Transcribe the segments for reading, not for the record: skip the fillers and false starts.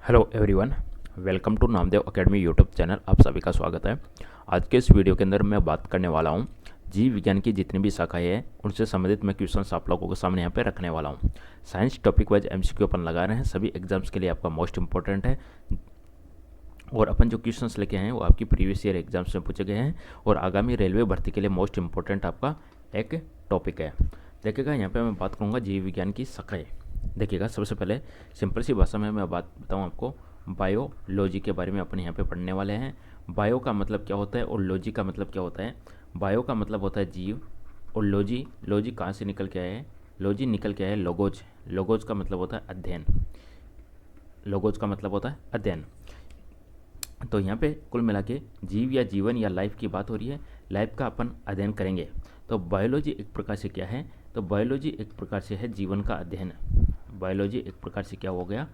Hello everyone, welcome to Namdev academy YouTube channel. आप सभी का स्वागत है। आज के इस वीडियो के अंदर मैं बात करने वाला हूँ जीव विज्ञान की जितनी भी शाखाएं हैं उनसे संबंधित मैं क्वेश्चंस आप लोगों के सामने यहाँ पे रखने वाला हूँ। साइंस टॉपिक वाइज एमसीक्यू अपन लगा रहे हैं, सभी एग्जाम्स के लिए आपका मोस्ट इंपॉर्टेंट है। और अपन जो क्वेश्चंस लेके आए हैं वो आपकी प्रीवियस ईयर एग्जाम्स में पूछे गए हैं और आगामी रेलवे भर्ती के लिए मोस्ट इंपॉर्टेंट आपका एक टॉपिक है। देखिएगा, यहाँ पे मैं बात करूँगा जीव विज्ञान की शाखाएं। देखिएगा, सबसे पहले सिंपल सी भाषा में मैं बात बताऊँ आपको, बायोलॉजी के बारे में अपन यहाँ पे पढ़ने वाले हैं। बायो का मतलब क्या होता है और लॉजी का मतलब क्या होता है। बायो का मतलब होता है जीव, और लॉजी कहाँ से निकल के आया है, लॉजी निकल के आया है लोगोज। लोगोज का मतलब होता है अध्ययन, लोगोज का मतलब होता है अध्ययन। तो यहाँ पे कुल मिला के जीव या जीवन या लाइफ की बात हो रही है, लाइफ का अपन अध्ययन करेंगे। तो बायोलॉजी एक प्रकार से क्या है, तो बायोलॉजी एक प्रकार से है जीवन का अध्ययन। बायोलॉजी एक प्रकार से क्या हो गया,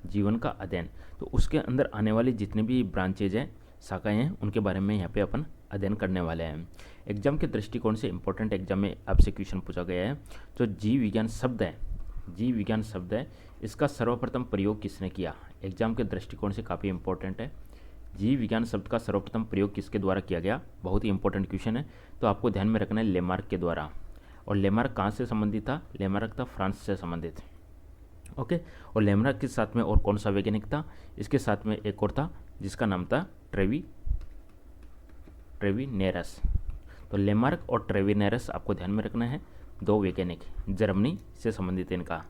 जीवन का अध्ययन। तो उसके अंदर आने वाली जितने भी ब्रांचेज हैं, शाखाएं हैं, उनके बारे में यहाँ पे अपन अध्ययन करने वाले हैं। एग्जाम के दृष्टिकोण से इंपॉर्टेंट एग्जाम में आपसे क्वेश्चन पूछा गया है। जो जीव विज्ञान शब्द है, जीव विज्ञान शब्द है, इसका सर्वप्रथम प्रयोग किसने किया। एग्जाम के दृष्टिकोण से काफ़ी इंपॉर्टेंट है। जीव विज्ञान शब्द का सर्वप्रथम प्रयोग किसके द्वारा किया गया, बहुत ही इंपॉर्टेंट क्वेश्चन है। तो आपको ध्यान में रखना है लेमार्क के द्वारा। और लेमार्क कहाँ से संबंधित था, लेमार्क था फ्रांस से संबंधित। ओके, और लेमार्क के साथ में और कौन सा वैज्ञानिक था, इसके साथ में एक और था जिसका नाम था ट्रेविनेरस। तो लेमार्क और ट्रेविनेरस आपको ध्यान में रखना है, दो वैज्ञानिक, जर्मनी से संबंधित है इनका।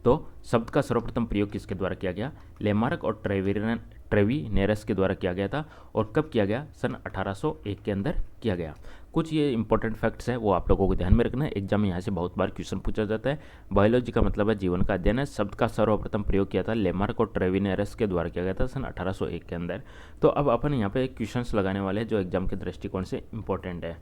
तो शब्द का सर्वप्रथम प्रयोग किसके द्वारा किया गया, लेमार्क और ट्रेविनेरस के द्वारा किया गया था। और कब किया गया, सन 1801 के अंदर किया गया। कुछ ये इंपॉर्टेंट फैक्ट्स हैं, वो आप लोगों को ध्यान में रखना है। एग्जाम में यहाँ से बहुत बार क्वेश्चन पूछा जाता है। बायोलॉजी का मतलब है जीवन का अध्ययन है। शब्द का सर्वप्रथम प्रयोग किया था लेमार्क और ट्रेविनेरस के द्वारा किया गया था सन 1801 के अंदर। तो अब अपन यहाँ पे क्वेश्चन लगाने वाले हैं जो एग्जाम के दृष्टिकोण से इंपॉर्टेंट है।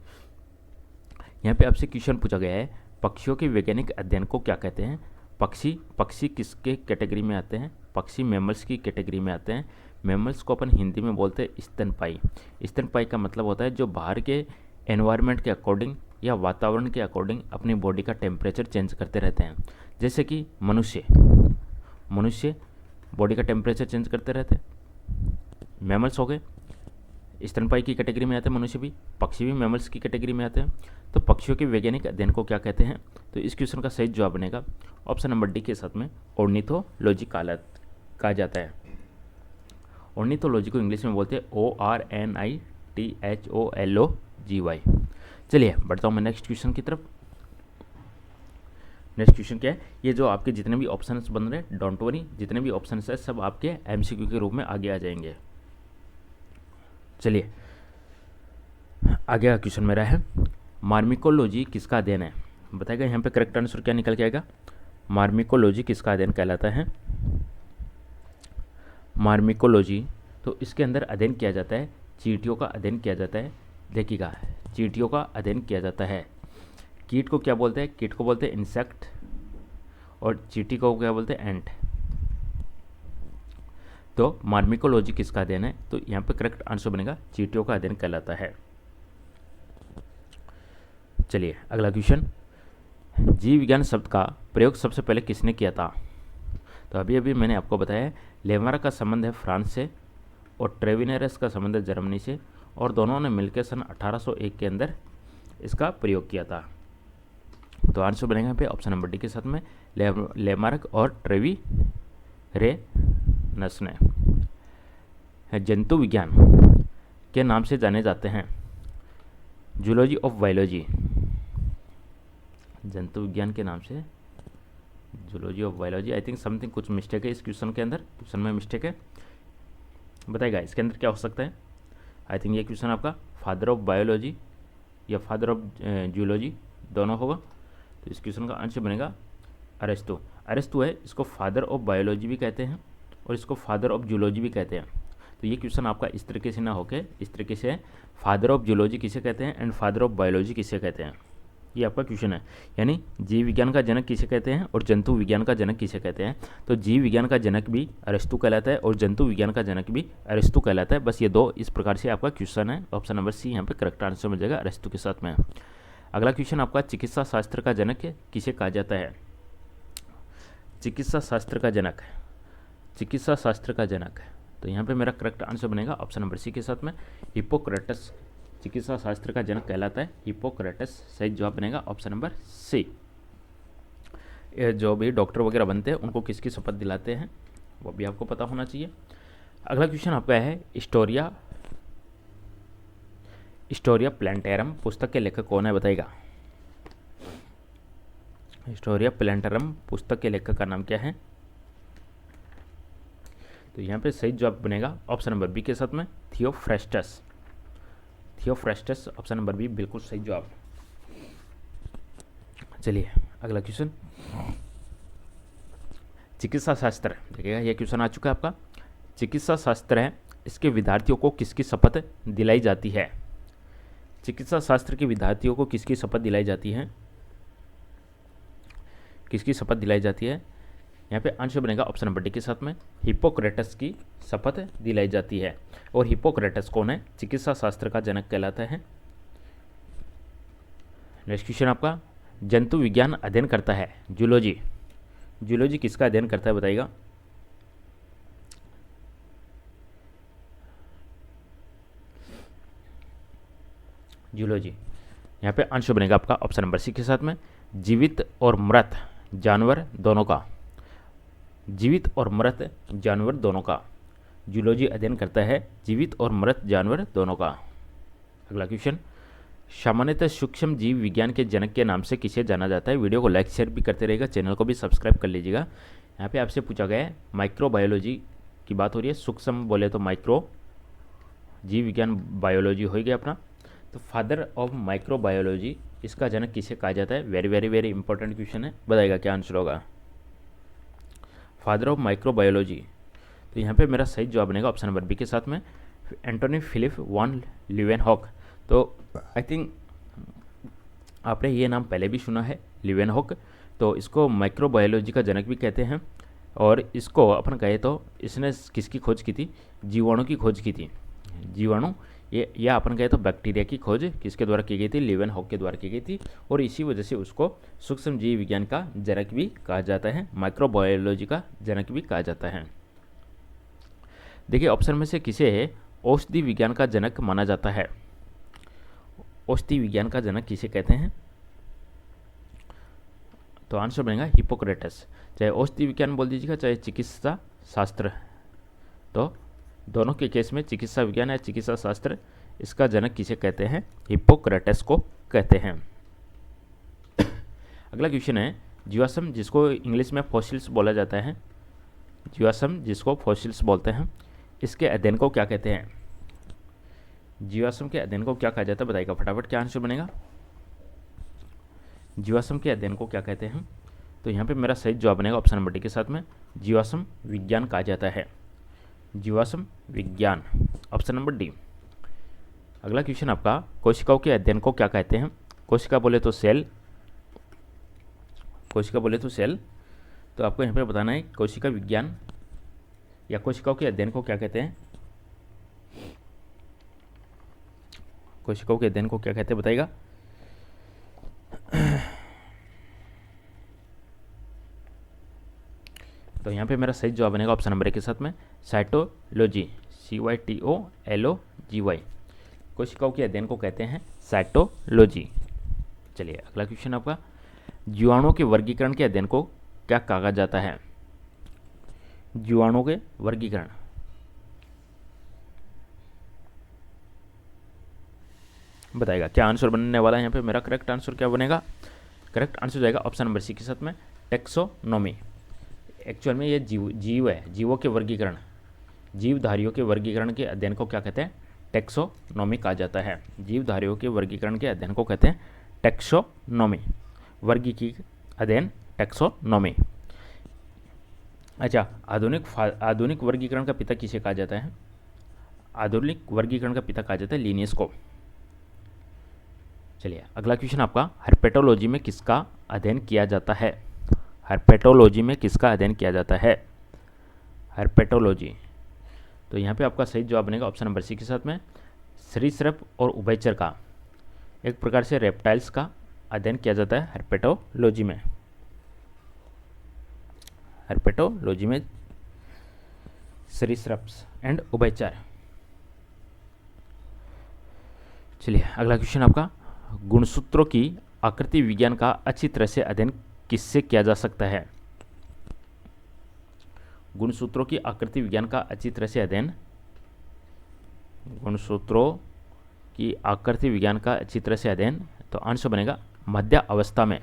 यहाँ पे आपसे क्वेश्चन पूछा गया है, पक्षियों के वैज्ञानिक अध्ययन को क्या कहते हैं। पक्षी किसके कैटेगरी में आते हैं, पक्षी मैमल्स की कैटेगरी में आते हैं। मैमल्स को अपन हिंदी में बोलते हैं स्तनपाई। स्तनपाई का मतलब होता है जो बाहर के एनवायरनमेंट के अकॉर्डिंग या वातावरण के अकॉर्डिंग अपनी बॉडी का टेम्परेचर चेंज करते रहते हैं। जैसे कि मनुष्य बॉडी का टेम्परेचर चेंज करते रहते हैं। मैमल्स हो गए, स्तनपाई की कैटेगरी में आते हैं मनुष्य भी, पक्षी भी मैमल्स की कैटेगरी में आते हैं। तो पक्षियों के वैज्ञानिक अध्ययन को क्या कहते हैं, तो इस क्वेश्चन का सही जवाब बनेगा ऑप्शन नंबर डी के साथ में ऑर्निथोलॉजी कहा जाता है। ऑर्निथोलॉजी को इंग्लिश में बोलते हैं ORNITHOLOGY। चलिए बढ़ता हूँ मैं नेक्स्ट क्वेश्चन की तरफ। नेक्स्ट क्वेश्चन क्या है, ये जो आपके जितने भी ऑप्शंस बन रहे हैं, डोंट वरी, जितने भी ऑप्शंस है सब आपके MCQ के रूप में आगे आ जाएंगे। चलिए आगे का क्वेश्चन मेरा है, मार्मिकोलॉजी किसका अध्ययन है। बताएगा यहाँ पे करेक्ट आंसर क्या निकल के आएगा। मार्मिकोलॉजी किसका अध्ययन कहलाता है। मार्मिकोलॉजी, तो इसके अंदर अध्ययन किया जाता है चींटियों का अध्ययन किया जाता है। देखिएगा, चींटियों का अध्ययन किया जाता है। कीट को क्या बोलते हैं, कीट को बोलते हैं इंसेक्ट, और चींटी को क्या बोलते हैं, एंट। तो मार्मिकोलॉजी किसका अध्ययन है, तो यहाँ पे करेक्ट आंसर बनेगा चींटियों का अध्ययन कहलाता है। चलिए अगला क्वेश्चन, जीव विज्ञान शब्द का प्रयोग सबसे पहले किसने किया था। तो अभी मैंने आपको बताया लेमार्क का संबंध है फ्रांस से और ट्रेविनेरस का संबंध है जर्मनी से, और दोनों ने मिलकर सन 1801 के अंदर इसका प्रयोग किया था। तो आंसर बनेगा यहाँ पे ऑप्शन नंबर डी के साथ में लेमार्क और ट्रेविनेरस ने। जंतु विज्ञान के नाम से जाने जाते हैं, जूलॉजी ऑफ बायोलॉजी। जंतु विज्ञान के नाम से zoology of biology. I think something कुछ मिस्टेक है इस क्वेश्चन के अंदर, क्वेश्चन में मिस्टेक है। बताएगा इसके अंदर क्या हो सकता है। आई थिंक ये क्वेश्चन आपका फादर ऑफ बायोलॉजी या फादर ऑफ जूलॉजी दोनों होगा। तो इस क्वेश्चन का आंसर बनेगा अरिस्टो। अरिस्टो है, इसको फादर ऑफ बायोलॉजी भी कहते हैं और इसको फादर ऑफ जूलॉजी भी कहते हैं। तो ये क्वेश्चन आपका इस तरीके से ना होके इस तरीके से है, फादर ऑफ जूलॉजी किसे कहते हैं एंड फादर ऑफ बायोलॉजी किसे कहते हैं। ये आपका क्वेश्चन है, यानी जीव विज्ञान का जनक किसे कहते हैं और जंतु विज्ञान का जनक किसे कहते हैं। तो जीव विज्ञान का जनक भी अरिस्टो कहलाता है और जंतु विज्ञान का जनक भी अरिस्टो कहलाता है। बस ये दो इस प्रकार से आपका क्वेश्चन है। ऑप्शन नंबर सी यहाँ पे करेक्ट आंसर मिल जाएगा अरिस्टो के साथ में। अगला क्वेश्चन आपका, चिकित्सा शास्त्र का जनक किसे कहा जाता है। चिकित्सा शास्त्र का जनक चिकित्सा शास्त्र का जनक है। तो यहाँ पे मेरा करेक्ट आंसर बनेगा ऑप्शन नंबर सी के साथ में हिप्पोक्रेटस चिकित्सा शास्त्र का जनक कहलाता है हिप्पोक्रेटस। सही जवाब बनेगा ऑप्शन नंबर सी। जो भी डॉक्टर वगैरह बनते हैं उनको किसकी शपथ दिलाते हैं वो भी आपको पता होना चाहिए। अगला क्वेश्चन आपका है हिस्टोरिया प्लैंटेरम पुस्तक के लेखक कौन है बताइएगा। हिस्टोरिया प्लैंटेरम पुस्तक के लेखक का नाम क्या है। तो यहाँ पे सही जवाब बनेगा ऑप्शन नंबर बी के साथ में Theophrastus. Theophrastus option number B बिल्कुल सही जवाब। चलिए अगला क्वेश्चन चिकित्सा शास्त्र देखिएगा, यह क्वेश्चन आ चुका है आपका। चिकित्सा शास्त्र है, इसके विद्यार्थियों को किसकी शपथ दिलाई जाती है। चिकित्सा शास्त्र के विद्यार्थियों को किसकी शपथ दिलाई जाती है, किसकी शपथ दिलाई जाती है। यहाँ पे आंसर बनेगा ऑप्शन नंबर डी के साथ में हिप्पोक्रेटस की शपथ दिलाई जाती है। और हिप्पोक्रेटस कौन है, चिकित्सा शास्त्र का जनक कहलाता है। नेक्स्ट क्वेश्चन आपका जंतु विज्ञान अध्ययन करता है जूलॉजी। जूलॉजी किसका अध्ययन करता है बताइएगा। जूलॉजी यहाँ पे आंसर बनेगा आपका ऑप्शन नंबर सी के साथ में जीवित और मृत जानवर दोनों का। जीवित और मृत जानवर दोनों का जूलॉजी अध्ययन करता है, जीवित और मृत जानवर दोनों का। अगला क्वेश्चन सामान्यतः सूक्ष्म जीव विज्ञान के जनक के नाम से किसे जाना जाता है। वीडियो को लाइक शेयर भी करते रहेगा, चैनल को भी सब्सक्राइब कर लीजिएगा। यहाँ पे आपसे पूछा गया है माइक्रोबायोलॉजी की बात हो रही है, सूक्ष्म बोले तो माइक्रो, जीव विज्ञान बायोलॉजी हो गया अपना। तो फादर ऑफ माइक्रोबायोलॉजी इसका जनक किसे कहा जाता है। Very very very important question है, बताइएगा क्या आंसर होगा। फादर ऑफ माइक्रोबायोलॉजी तो यहाँ पे मेरा सही जवाब बनेगा ऑप्शन नंबर बी के साथ में एंटोनी फिलिप वॉन लीवेनहॉक। तो आई थिंक आपने ये नाम पहले भी सुना है लीवेनहॉक। तो इसको माइक्रोबायोलॉजी का जनक भी कहते हैं। और इसको अपन कहे तो इसने किसकी खोज की थी, जीवाणु की खोज की थी। जीवाणु ये या अपन कहे तो बैक्टीरिया की खोज किसके द्वारा की गई थी, लीवेनहॉक के द्वारा की गई थी। और इसी वजह से उसको सूक्ष्म जीव विज्ञान का जनक भी कहा जाता है, माइक्रोबायोलॉजी का जनक भी कहा जाता है। देखिए ऑप्शन में से किसे औषधि विज्ञान का जनक माना जाता है। औषधि विज्ञान का जनक किसे कहते हैं। तो आंसर बनेगा हिप्पोक्रेटस। चाहे औषधि विज्ञान बोल दीजिएगा चाहे चिकित्सा शास्त्र, तो दोनों के केस में चिकित्सा विज्ञान या चिकित्सा शास्त्र इसका जनक किसे कहते हैं, हिप्पोक्रेटस को कहते हैं। अगला क्वेश्चन है जीवाश्म जिसको इंग्लिश में फॉसिल्स बोला जाता है। जीवाश्म जिसको फॉसिल्स बोलते हैं इसके अध्ययन को क्या कहते हैं। जीवाश्म के अध्ययन को क्या कहा जाता है बताइएगा फटाफट, क्या आंसर बनेगा। जीवाश्म के अध्ययन को क्या कहते हैं। तो यहाँ पे मेरा सही जवाब बनेगा ऑप्शन नंबर डी के साथ में जीवाश्म विज्ञान कहा जाता है। जीवाश्म विज्ञान ऑप्शन नंबर डी। अगला क्वेश्चन आपका कोशिकाओं के अध्ययन को क्या कहते हैं। कोशिका बोले तो सेल, कोशिका बोले तो सेल। तो आपको यहाँ पे बताना है कोशिका विज्ञान या कोशिकाओं के अध्ययन को क्या कहते हैं। कोशिकाओं के अध्ययन को क्या कहते हैं बताइएगा। तो यहाँ पे मेरा सही जवाब बनेगा ऑप्शन नंबर ए के साथ में साइटोलॉजी, CYTOLOGY। कोशिकाओं के अध्ययन को कहते हैं साइटोलॉजी। चलिए अगला क्वेश्चन आपका जीवाणुओं के वर्गीकरण के अध्ययन को क्या कहा जाता है। जीवाणुओं के वर्गीकरण बताइएगा क्या आंसर बनने वाला है। यहाँ पे मेरा करेक्ट आंसर क्या बनेगा। करेक्ट आंसर जाएगा ऑप्शन नंबर सी के साथ में टेक्सोनॉमी। एक्चुअल में ये जीव है, जीवों के वर्गीकरण, जीवधारियों के वर्गीकरण के अध्ययन को क्या कहते हैं, टेक्सोनॉमी कहा जाता है। जीवधारियों के वर्गीकरण के अध्ययन को कहते हैं टेक्सोनॉमी। वर्गीकी अध्ययन टेक्सोनॉमी। अच्छा आधुनिक वर्गीकरण का पिता किसे कहा जाता है। आधुनिक वर्गीकरण का पिता कहा जाता है लिनियस को। चलिए अगला क्वेश्चन आपका हर्पेटोलॉजी में किसका अध्ययन किया जाता है। हर्पेटोलॉजी में किसका अध्ययन किया जाता है। हर्पेटोलॉजी तो यहाँ पे आपका सही जवाब बनेगा ऑप्शन नंबर सी के साथ में सरीसृप और उभयचर का, एक प्रकार से रेप्टाइल्स का अध्ययन किया जाता है हर्पेटोलॉजी में। हर्पेटोलॉजी में सरीसृप्स एंड उभयचर। चलिए अगला क्वेश्चन आपका, गुणसूत्रों की आकृति विज्ञान का अच्छी तरह से अध्ययन किससे किया जा सकता है? गुणसूत्रों की आकृति विज्ञान का अच्छी तरह से अध्ययन, गुणसूत्रों की आकृति विज्ञान का अच्छी तरह से अध्ययन, तो आंसर बनेगा मध्य अवस्था में।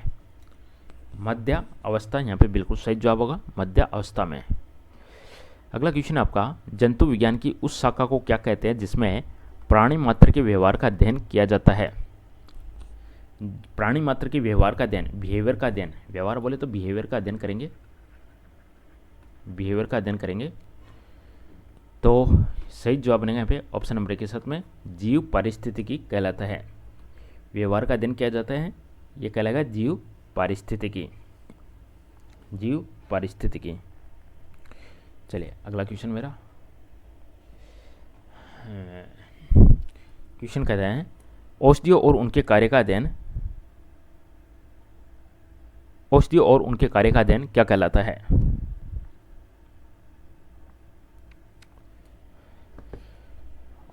मध्य अवस्था यहाँ पे बिल्कुल सही जवाब होगा, मध्य अवस्था में। अगला क्वेश्चन आपका, जंतु विज्ञान की उस शाखा को क्या कहते हैं जिसमें प्राणी मात्र के व्यवहार का अध्ययन किया जाता है? प्राणी मात्र के व्यवहार का अध्ययन, बिहेवियर का अध्ययन, व्यवहार बोले तो बिहेवियर का अध्ययन करेंगे, बिहेवियर का अध्ययन करेंगे, तो सही जवाब बनेगा यहाँ पे ऑप्शन नंबर के साथ में जीव पारिस्थितिकी कहलाता है। व्यवहार का अध्ययन किया जाता है, ये कहलाएगा जीव पारिस्थितिकी, जीव पारिस्थितिकी। चलिए अगला क्वेश्चन मेरा, क्वेश्चन कहता है औषधियों और उनके कार्य का अध्ययन, औषधियों और उनके कार्य का अध्ययन क्या कहलाता है?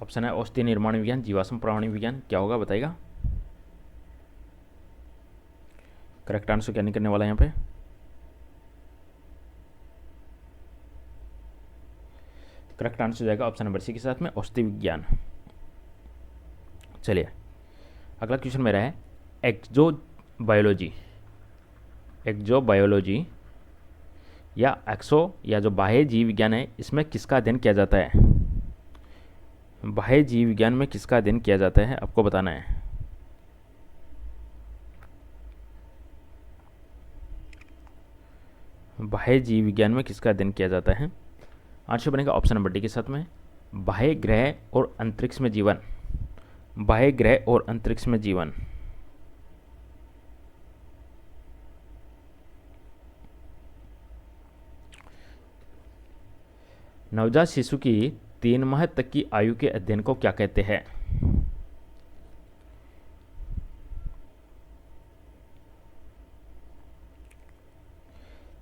ऑप्शन है औषधि निर्माण विज्ञान, जीवाश्म प्राणी विज्ञान, क्या होगा बताइएगा। करेक्ट आंसर क्या निकलने वाला है यहाँ पे? करेक्ट आंसर हो जाएगा ऑप्शन नंबर सी के साथ में औषधि विज्ञान। चलिए अगला क्वेश्चन मेरा है एक्सो बायोलॉजी, एक्सो बायोलॉजी या एक्सो या जो बाह्य जीव विज्ञान है, इसमें किसका अध्ययन किया जाता है? बाह्य जीव विज्ञान में किसका अध्ययन किया जाता है आपको बताना है। बाह्य जीव विज्ञान में किसका अध्ययन किया जाता है? आंसर बनेगा ऑप्शन नंबर डी के साथ में बाह्य ग्रह और अंतरिक्ष में जीवन, बाह्य ग्रह और अंतरिक्ष में जीवन। नवजात शिशु की 3 माह तक की आयु के अध्ययन को क्या कहते हैं?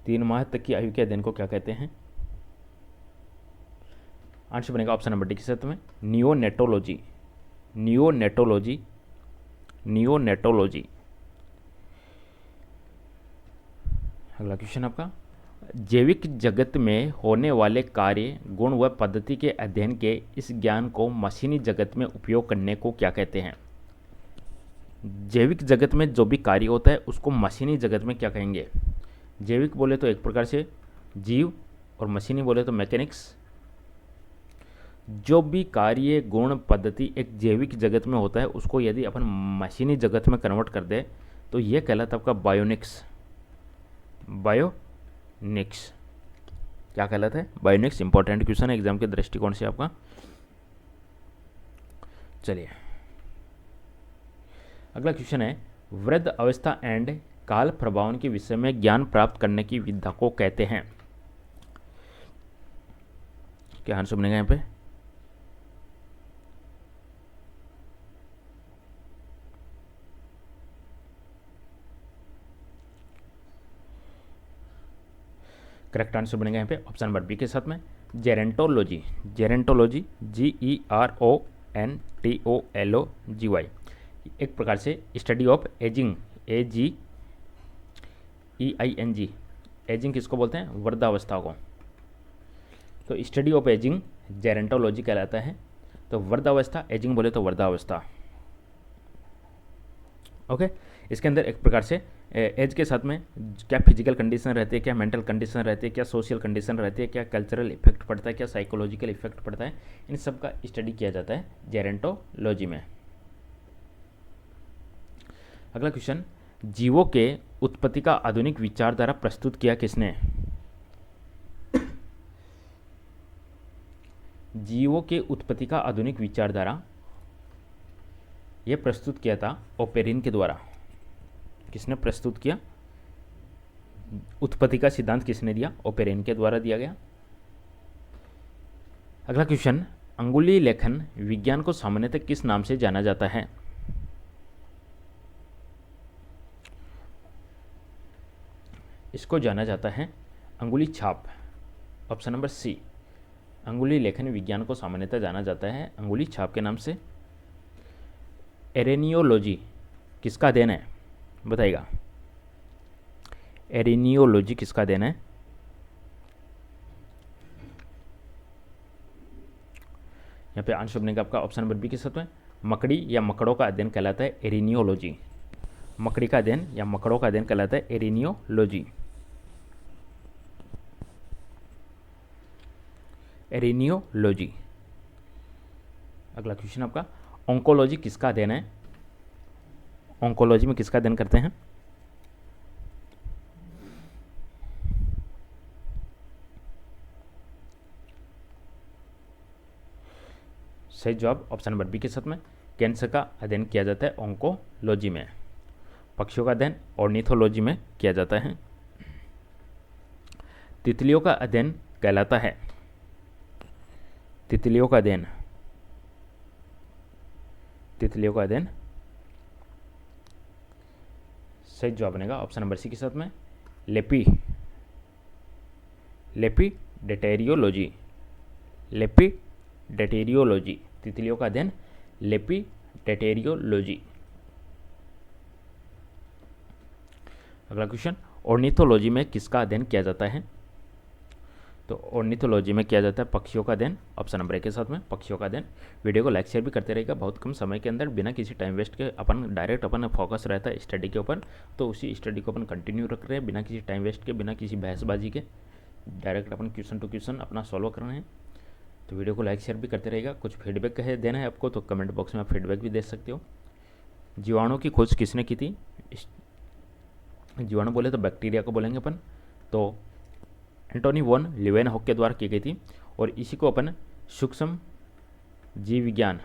तीन माह तक की आयु के अध्ययन को क्या कहते हैं? आंसर बनेगा ऑप्शन नंबर डी के साथ में नियोनेटोलॉजी, नियोनेटोलॉजी, नियोनेटोलॉजी। अगला क्वेश्चन आपका, जैविक जगत में होने वाले कार्य, गुण व पद्धति के अध्ययन के इस ज्ञान को मशीनी जगत में उपयोग करने को क्या कहते हैं? जैविक जगत में जो भी कार्य होता है उसको मशीनी जगत में क्या कहेंगे? जैविक बोले तो एक प्रकार से जीव और मशीनी बोले तो मैकेनिक्स। जो भी कार्य, गुण, पद्धति एक जैविक जगत में होता है उसको यदि अपन मशीनी जगत में कन्वर्ट कर दे तो ये कहलाता है आपका बायोनिक्स, बायोनिक्स। क्या कहलाता है? बायोनिक्स। इंपॉर्टेंट क्वेश्चन है एग्जाम के दृष्टिकोण से आपका। चलिए अगला क्वेश्चन है वृद्ध अवस्था एंड काल प्रभावन के विषय में ज्ञान प्राप्त करने की विधा को कहते हैं? क्या आंसर बनेगा यहाँ पे? करेक्ट आंसर बनेगा यहाँ पे ऑप्शन नंबर बी के साथ में जेरेंटोलॉजी, जेरेंटोलॉजी, GERONTOLOGY। एक प्रकार से study of ageing, AGEING, ageing किसको बोलते हैं? वृद्धावस्था को। तो स्टडी ऑफ एजिंग जेरेंटोलॉजी कहलाता है। तो वृद्धावस्था, एजिंग बोले तो वृद्धावस्था। ओके, इसके अंदर एक प्रकार से एज के साथ में क्या फिजिकल कंडीशन रहती है, क्या मेंटल कंडीशन रहती है, क्या सोशल कंडीशन रहती है, क्या कल्चरल इफेक्ट पड़ता है, क्या साइकोलॉजिकल इफेक्ट पड़ता है, इन सब का स्टडी किया जाता है जेरेंटोलॉजी में। अगला क्वेश्चन, जीवों के उत्पत्ति का आधुनिक विचारधारा प्रस्तुत किया किसने? जीवों के उत्पत्ति का आधुनिक विचारधारा यह प्रस्तुत किया था ओपेरिन के द्वारा। किसने प्रस्तुत किया? उत्पत्ति का सिद्धांत किसने दिया? ओपेरिन के द्वारा दिया गया। अगला क्वेश्चन, अंगुली लेखन विज्ञान को सामान्यतः किस नाम से जाना जाता है? इसको जाना जाता है अंगुली छाप, ऑप्शन नंबर सी। अंगुली लेखन विज्ञान को सामान्यतः जाना जाता है अंगुली छाप के नाम से। एरेनियोलॉजी किसका अध्ययन है, बताइएगा। एरेनियोलॉजी किसका अध्ययन है? यहाँ पे आंसर बनेगा आपका ऑप्शन नंबर बी के साथ में, मकड़ी या मकड़ों का अध्ययन कहलाता है एरेनियोलॉजी। मकड़ी का अध्ययन या मकड़ों का अध्ययन कहलाता है एरेनियोलॉजी। एरेनियोलॉजी। अगला क्वेश्चन आपका, ऑन्कोलॉजी किसका अध्ययन है? ऑन्कोलॉजी में किसका अध्ययन करते हैं? सही जवाब ऑप्शन नंबर बी के साथ में, कैंसर का अध्ययन किया जाता है ऑन्कोलॉजी में। पक्षियों का अध्ययन ऑर्निथोलॉजी में किया जाता है। तितलियों का अध्ययन कहलाता है, तितलियों का अध्ययन, तितलियों का अध्ययन। सही जवाब बनेगा ऑप्शन नंबर सी के साथ में, लेपिडेटेरियोलॉजी। लेपिडेटेरियोलॉजी, तितलियों का अध्ययन लेपिडेटेरियोलॉजी। अगला क्वेश्चन, ऑर्निथोलॉजी में किसका अध्ययन किया जाता है? तो ऑर्निथोलॉजी में किया जाता है पक्षियों का अध्ययन, ऑप्शन नंबर ए के साथ में, पक्षियों का अध्ययन। वीडियो को लाइक शेयर भी करते रहेगा, बहुत कम समय के अंदर बिना किसी टाइम वेस्ट के अपन डायरेक्ट अपन फोकस रहता है स्टडी के ऊपर, तो उसी स्टडी को अपन कंटिन्यू रख रहे हैं बिना किसी टाइम वेस्ट के, बिना किसी बहसबाजी के, डायरेक्ट अपन क्वेश्चन टू क्वेश्चन अपना सॉल्व कर रहे हैं। तो वीडियो को लाइक शेयर भी करते रहेगा। कुछ फीडबैक है देना है आपको तो कमेंट बॉक्स में आप फीडबैक भी दे सकते हो। जीवाणु की खोज किसने की थी? जीवाणु बोले तो बैक्टीरिया को बोलेंगे अपन, तो एंटोनी वॉन लीवेनहॉक के द्वारा की गई थी, और इसी को अपन सूक्ष्म जीव विज्ञान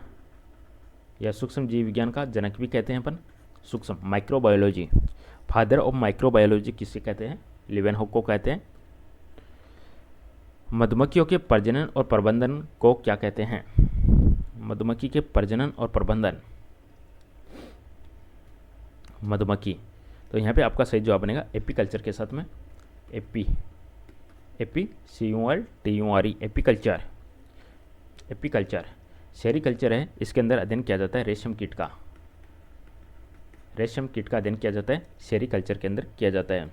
या सूक्ष्म जीव विज्ञान का जनक भी कहते हैं अपन। सूक्ष्म माइक्रोबायोलॉजी, फादर ऑफ माइक्रोबायोलॉजी किसे कहते हैं? लीवेनहॉक को कहते हैं। मधुमक्खियों के प्रजनन और प्रबंधन को क्या कहते हैं? मधुमक्खी के प्रजनन और प्रबंधन, मधुमक्खी। तो यहाँ पे आपका सही जवाब बनेगा एपीकल्चर के साथ में, CULTURE, एपीकल्चर। एपीकल्चर सेरीकल्चर है, इसके अंदर अध्ययन किया जाता है रेशम कीट का, रेशम कीट का अध्ययन किया जाता है सेरीकल्चर के अंदर किया जाता है।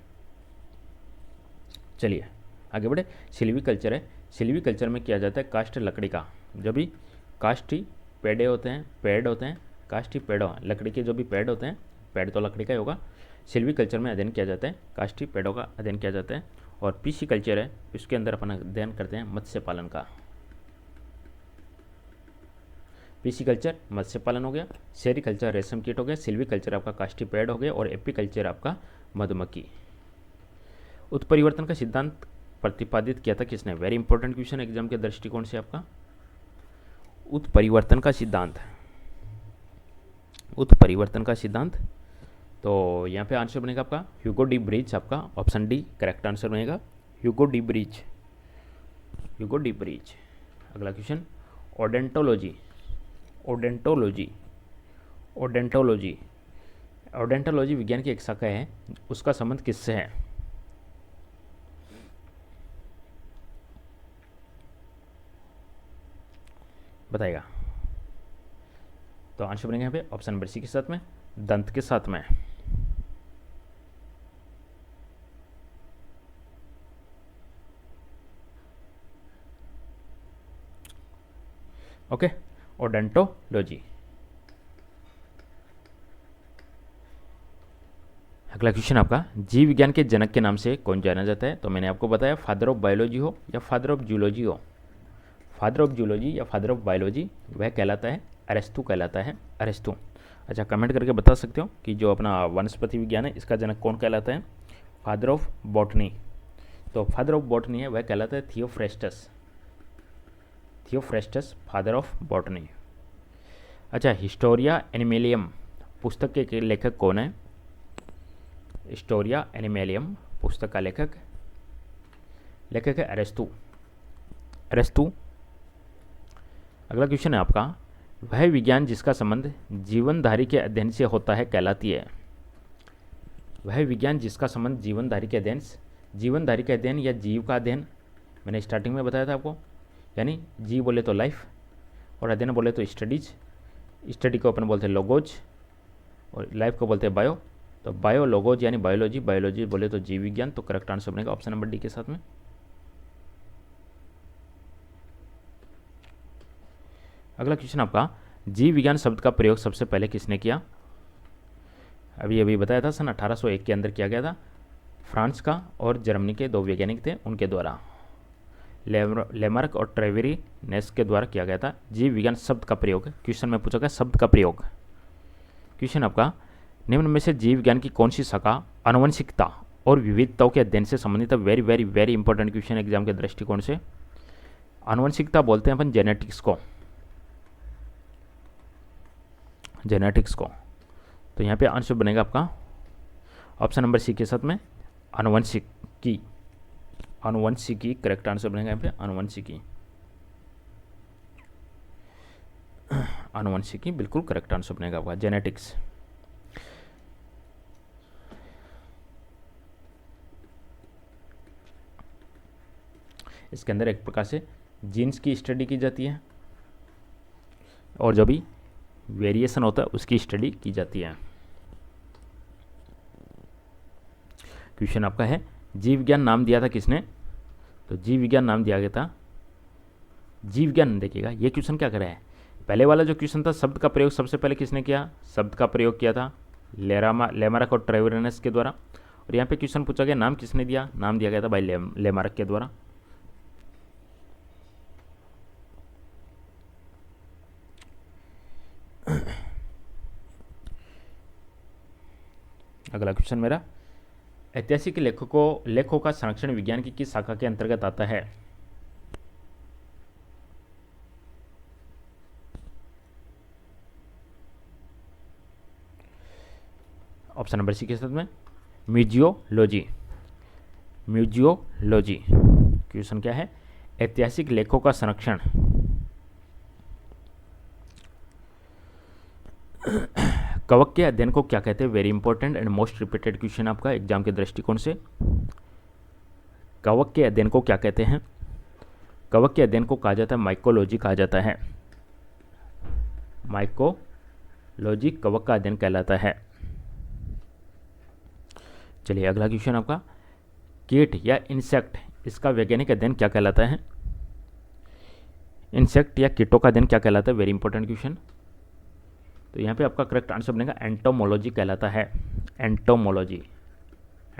चलिए आगे बढ़े। सिल्वीकल्चर है, सिल्वीकल्चर में किया जाता है काष्ठ लकड़ी का, जो भी काष्ठी पेड़ होते हैं, काष्ठी पेड़ों लकड़ी के जो भी पेड़ होते हैं, पेड़ तो लकड़ी का ही होगा, सिल्वीकल्चर में अध्ययन किया जाता है काष्ठी पेड़ों का अध्ययन किया जाता है। और पीसीकल्चर है, इसके अंदर अपन अध्ययन करते हैं मत्स्य पालन का। पीसीकल्चर मत्स्य पालन हो गया, सेरीकल्चर रेशम कीट हो गया, सिल्वीकल्चर आपका काष्ठी पेड़ हो गया, और एपीकल्चर आपका मधुमक्खी। उत्परिवर्तन का सिद्धांत प्रतिपादित किया था किसने? वेरी इंपॉर्टेंट क्वेश्चन एग्जाम के दृष्टिकोण से आपका। उत्परिवर्तन का सिद्धांत, उत्परिवर्तन का सिद्धांत, तो यहाँ पे आंसर बनेगा आपका ह्यूगो डी ब्रिज, आपका ऑप्शन डी करेक्ट आंसर बनेगा, Hugo de bridge, Hugo de bridge. अगला क्वेश्चन, ओडेंटोलॉजी, ओडेंटोलॉजी, ओडेंटोलॉजी, ओडेंटोलॉजी विज्ञान की एक शाखा है, उसका संबंध किससे है? बताइएगा। तो आंसर बनेगा यहाँ पे ऑप्शन नंबर सी के साथ में, दंत के साथ में। ओके, ओडेंटोलॉजी। अगला क्वेश्चन आपका, जीव विज्ञान के जनक के नाम से कौन जाना जाता है? तो मैंने आपको बताया फादर ऑफ बायोलॉजी हो या फादर ऑफ जूलॉजी हो, फादर ऑफ जूलॉजी या फादर ऑफ बायोलॉजी वह कहलाता है अरिस्तु, कहलाता है अरिस्तु। अच्छा, कमेंट करके बता सकते हो कि जो अपना वनस्पति विज्ञान है इसका जनक कौन कहलाता है? Father of botany. तो फादर ऑफ बॉटनी है वह कहलाता है Theophrastus, Theophrastus father of botany. अच्छा, हिस्टोरिया एनिमेलियम पुस्तक के लेखक कौन है? हिस्टोरिया एनिमेलियम पुस्तक का लेखक है अरिस्तु, अरिस्तु। अगला क्वेश्चन है आपका, वह विज्ञान जिसका संबंध जीवनधारी के अध्ययन से होता है कहलाती है? वह विज्ञान जिसका संबंध जीवनधारी के अध्ययन, जीवनधारी के अध्ययन या जीव का अध्ययन, मैंने स्टार्टिंग में बताया था आपको यानी जी बोले तो लाइफ और अध्ययन बोले तो स्टडीज, स्टडी को अपन बोलते हैं लोगोज और लाइफ को बोलते हैं बायो। तो बायोलोगोज यानी बायोलॉजी, बायोलॉजी बोले तो जीव विज्ञान। तो करेक्ट आंसर बनेगा ऑप्शन नंबर डी के साथ में। अगला क्वेश्चन आपका, जीव विज्ञान शब्द का प्रयोग सबसे पहले किसने किया? अभी अभी बताया था सन 1801 के अंदर किया गया था। फ्रांस का और जर्मनी के 2 वैज्ञानिक थे, उनके द्वारा लेमार्क और ट्रेवेरी नेस के द्वारा किया गया था। जीव विज्ञान शब्द का प्रयोग क्वेश्चन में पूछा गया, शब्द का प्रयोग। क्वेश्चन आपका, निम्न में से जीव विज्ञान की कौन सी शाखा आनुवंशिकता और विविधताओं के अध्ययन से संबंधित है? Very very very important question exam के दृष्टिकोण से। आनुवंशिकता बोलते हैं अपन जेनेटिक्स को, जेनेटिक्स को। तो यहाँ पे आंसर बनेगा आपका ऑप्शन नंबर सी के साथ में आनुवंशिकी, आनुवंशिकी करेक्ट आंसर बनेगा यहाँ पे आनुवंशिकी, आनुवंशिकी बिल्कुल करेक्ट आंसर बनेगा आपका जेनेटिक्स। इसके अंदर एक प्रकार से जीन्स की स्टडी की जाती है और जो भी वेरिएशन होता है उसकी स्टडी की जाती है। क्वेश्चन आपका है, जीव विज्ञान नाम दिया था किसने? तो जीव विज्ञान नाम दिया गया था, जीव विज्ञान देखिएगा ये क्वेश्चन क्या कर रहा है। पहले वाला जो क्वेश्चन था शब्द का प्रयोग सबसे पहले किसने किया? शब्द का प्रयोग किया था लेमार्क और ट्रेवेरी के द्वारा। और यहाँ पे क्वेश्चन पूछा गया नाम किसने दिया? नाम दिया गया था भाई लेमार्क के द्वारा। अगला क्वेश्चन मेरा, ऐतिहासिक लेखों का संरक्षण विज्ञान की किस शाखा के अंतर्गत आता है? ऑप्शन नंबर सी के साथ में म्यूजियोलॉजी, म्यूजियोलॉजी। क्वेश्चन क्या है? ऐतिहासिक लेखों का संरक्षण कवक के अध्ययन को क्या कहते हैं? Very important and most repeated question आपका एग्जाम के दृष्टिकोण से। कवक के अध्ययन को क्या कहते हैं? कवक के अध्ययन को कहा जाता है माइकोलॉजी कहा जाता है, माइकोलॉजी कवक का अध्ययन कहलाता है। चलिए अगला क्वेश्चन आपका, कीट या इंसेक्ट इसका वैज्ञानिक अध्ययन क्या कहलाता है? इंसेक्ट या कीटों का अध्ययन क्या कहलाता है? Very important question. तो यहाँ पे आपका करेक्ट आंसर बनेगा एंटोमोलॉजी कहलाता है, एंटोमोलॉजी,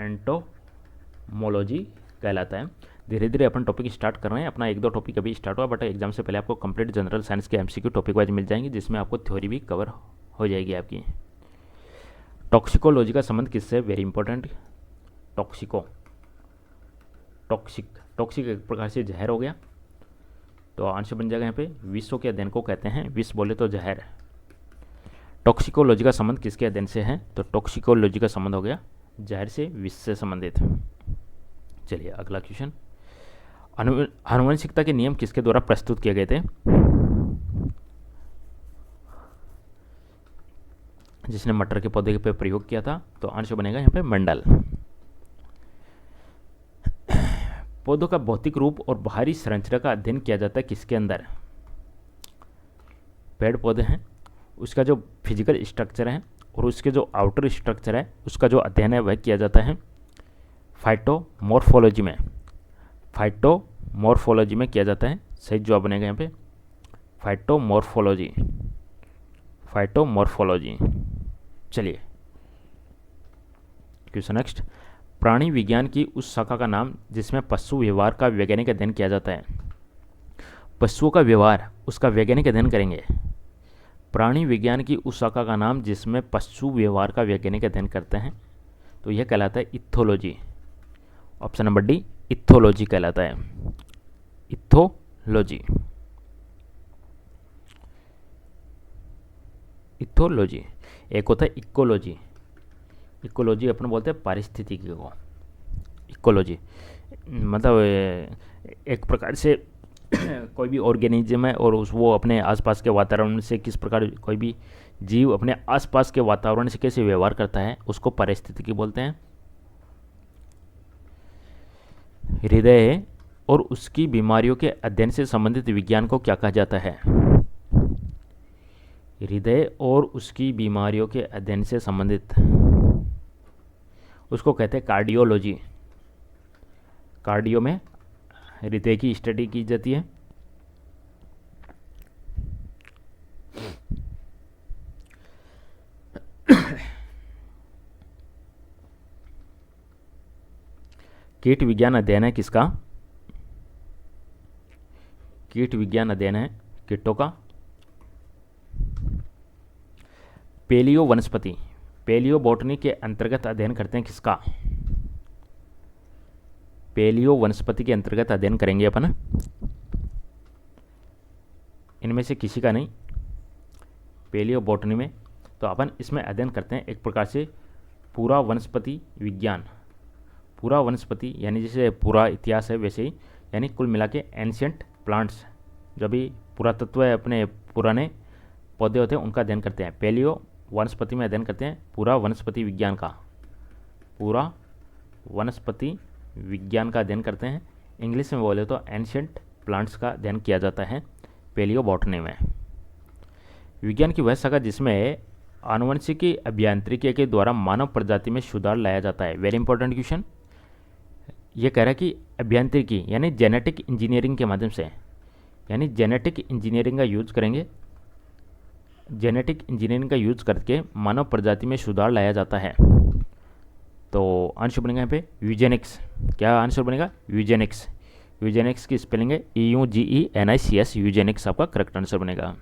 एंटोमोलॉजी कहलाता है। धीरे धीरे अपन टॉपिक स्टार्ट कर रहे हैं, अपना 1-2 टॉपिक अभी स्टार्ट हुआ, बट एग्जाम से पहले आपको कंप्लीट जनरल साइंस के एमसीक्यू टॉपिक वाइज मिल जाएंगे, जिसमें आपको थ्योरी भी कवर हो जाएगी आपकी। टॉक्सिकोलॉजी का संबंध किससे? वेरी इंपॉर्टेंट, टॉक्सिक एक प्रकार से जहर हो गया। तो आंसर बन जाएगा यहाँ पे विषों के अध्ययन को कहते हैं, विष बोले तो जहर। टॉक्सिकोलॉजी का संबंध किसके अध्ययन से है? तो टॉक्सिकोलॉजी का संबंध हो गया जहर से, विष से संबंधित। चलिए अगला क्वेश्चन, आनुवंशिकता के नियम किसके द्वारा प्रस्तुत किए गए थे? जिसने मटर के पौधे पे प्रयोग किया था। तो आंसर बनेगा यहाँ पे मंडल। पौधों का भौतिक रूप और बाहरी संरचना का अध्ययन किया जाता है किसके अंदर? पेड़ पौधे हैं, उसका जो फिजिकल स्ट्रक्चर है और उसके जो आउटर स्ट्रक्चर है उसका जो अध्ययन है वह किया जाता है फाइटोमॉर्फोलॉजी में, फाइटोमॉर्फोलॉजी में किया जाता है। सही जवाब बनेगा यहाँ पे फाइटोमॉर्फोलॉजी, फाइटोमॉर्फोलॉजी। चलिए क्वेश्चन नेक्स्ट, प्राणी विज्ञान की उस शाखा का नाम जिसमें पशु व्यवहार का वैज्ञानिक अध्ययन किया जाता है। पशुओं का व्यवहार उसका वैज्ञानिक अध्ययन करेंगे। प्राणी विज्ञान की उस शाखा का नाम जिसमें पशु व्यवहार का वैज्ञानिक अध्ययन करते हैं, तो यह कहलाता है ethology. Option number D ethology कहलाता है, इथोलॉजी, इथोलॉजी। एक होता है इकोलॉजी, इकोलॉजी अपन बोलते हैं पारिस्थितिकी को, इकोलॉजी मतलब एक प्रकार से कोई भी ऑर्गेनिज्म है और वो अपने आसपास के वातावरण से किस प्रकार, कोई भी जीव अपने आसपास के वातावरण से कैसे व्यवहार करता है उसको पारिस्थितिकी बोलते हैं। हृदय और उसकी बीमारियों के अध्ययन से संबंधित विज्ञान को क्या कहा जाता है? हृदय और उसकी बीमारियों के अध्ययन से संबंधित, उसको कहते हैं कार्डियोलॉजी। कार्डियो में हृदय की स्टडी की जाती है। कीट विज्ञान अध्ययन है किसका? कीट विज्ञान अध्ययन है कीटों का। पेलियो वनस्पति, पेलियो बॉटनी के अंतर्गत अध्ययन करते हैं किसका? पेलियो वनस्पति के अंतर्गत अध्ययन करेंगे अपन, इनमें से किसी का नहीं। पेलियो बॉटनी में तो अपन इसमें अध्ययन करते हैं एक प्रकार से पूरा वनस्पति विज्ञान। पूरा वनस्पति यानी जैसे पूरा इतिहास है वैसे ही, यानी कुल मिला के एंशियंट प्लांट्स, जो भी पुरातत्व है, अपने पुराने पौधे होते हैं, उनका अध्ययन करते हैं। पेलियो वनस्पति में अध्ययन करते हैं पूरा वनस्पति विज्ञान का, पूरा वनस्पति विज्ञान का अध्ययन करते हैं। इंग्लिश में बोले तो एंशियंट प्लांट्स का अध्ययन किया जाता है पेलियो बॉटनी में। विज्ञान की वह शाखा जिसमें आनुवंशिकी अभियांत्रिकी के द्वारा मानव प्रजाति में सुधार लाया जाता है। Very important question. ये कह रहा है कि अभियांत्रिकी यानी जेनेटिक इंजीनियरिंग के माध्यम से, यानी जेनेटिक इंजीनियरिंग का यूज करेंगे, जेनेटिक इंजीनियरिंग का यूज करके मानव प्रजाति में सुधार लाया जाता है। तो आंसर बनेगा यहाँ पे यूजेनिक्स। क्या आंसर बनेगा? यूजेनिक्स। यूजेनिक्स की स्पेलिंग है EUGENICS, यूजेनिक्स आपका करेक्ट आंसर बनेगा।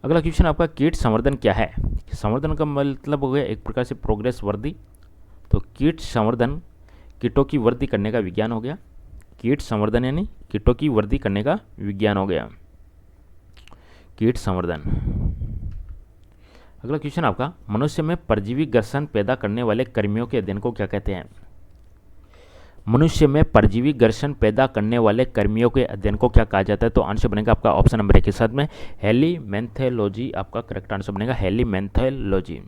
अगला क्वेश्चन आपका, कीट संवर्धन क्या है? संवर्धन का मतलब हो गया एक प्रकार से प्रोग्रेस वृद्धि। तो कीट संवर्धन कीटों की वृद्धि करने का विज्ञान हो गया। कीट संवर्धन यानी कीटों की वृद्धि करने का विज्ञान हो गया, कीट संवर्धन। अगला क्वेश्चन आपका, मनुष्य में परजीवी घर्षण पैदा करने वाले कर्मियों के अध्ययन को क्या कहते हैं? मनुष्य में परजीवी घर्षण पैदा करने वाले कर्मियों के अध्ययन को क्या कहा जाता है? तो आंसर बनेगा आपका ऑप्शन नंबर 1 के साथ में हेलीमेंथोलॉजी आपका करेक्ट आंसर बनेगा, हेलीमेंथोलॉजी।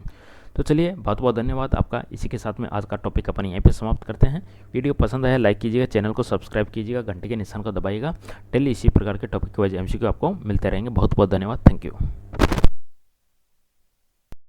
तो चलिए बहुत बहुत धन्यवाद आपका। इसी के साथ में आज का टॉपिक अपन यहीं पे समाप्त करते हैं। वीडियो पसंद आया लाइक कीजिएगा, चैनल को सब्सक्राइब कीजिएगा, घंटे के निशान को दबाइएगा। डेली इसी प्रकार के टॉपिक के वजह MCQ आपको मिलते रहेंगे। बहुत बहुत धन्यवाद। Thank you.